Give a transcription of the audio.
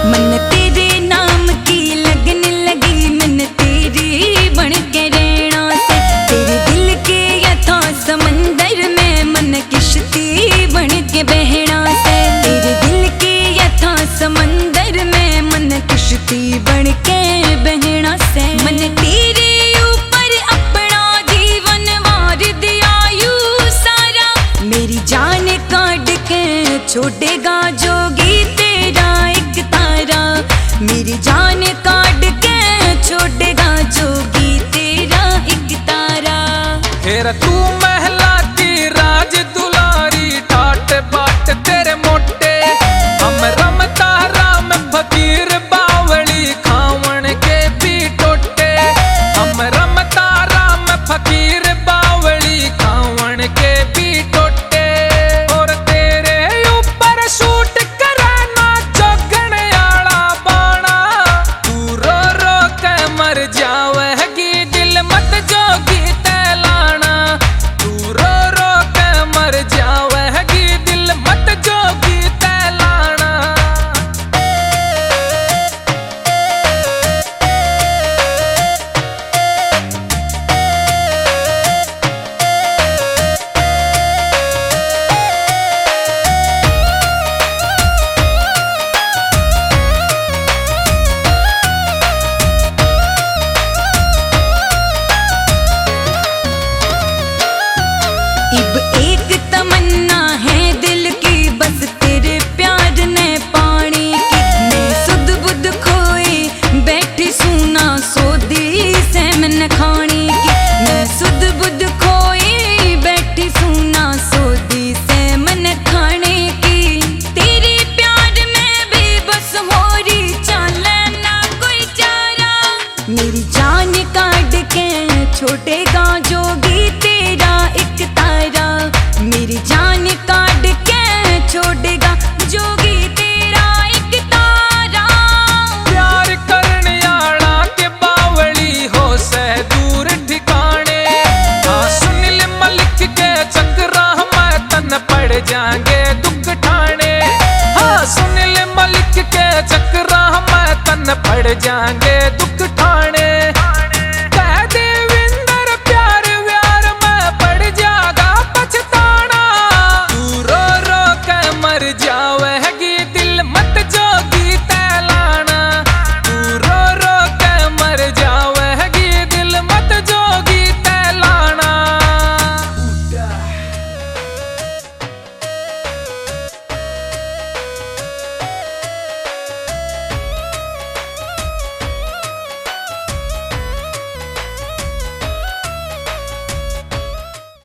मन तेरे नाम की लगन लगी, मन तेरी बन के रहना से। तेरे दिल के यथा समंदर में मन किश्ती बन के बहना से। तेरे दिल के यथा समंदर में मन किश्ती बन के बहना से। मन तेरे ऊपर अपना जीवन वार दिया यू सारा, मेरी जान काट के छोड़ेगा जोगी तेरा एक तारा। मेरी जान काट के छोड़ेगा जोगी तेरा एक तारा। फिर तू महला की राज दुलारी, ठाट बाट तेरे मोटे। हम रमता राम फकीर बावली, खावन के भी टोटे। हम रमता राम फकीर बावली, खावन के भी टोटे। और तेरे ऊपर शूट करना जोगण आला बाणा, तू रो रो के मर जावेगी दिल मत जोगी तैलाना। तू रो रो के मर जावेगी दिल मत जोगी तैलाना। इब एक तमन्ना है दिल की, बस तेरे प्यार ने पानी की। मैं सुध बुध खोई बैठी सुना सोदी से मन खानी की। मैं सुध बुध खोई बैठी सुना सोदी से मन खाने की। तेरे प्यार में भी बस हो रही चले ना कोई चारा। मेरी जान काट के छोड़ेगा जोगी तेरा एक तारा। मेरी जान काट के छोड़ेगा जोगी तेरा एक तारा। प्यार करने आला के बावली हो से दूर ठिकाने। हाँ सुनील मलिक के चक्रा में तन पड़ जाएंगे दुख ठाने। हाँ सुनील मलिक के चक्रा में तन पड़ जाएंगे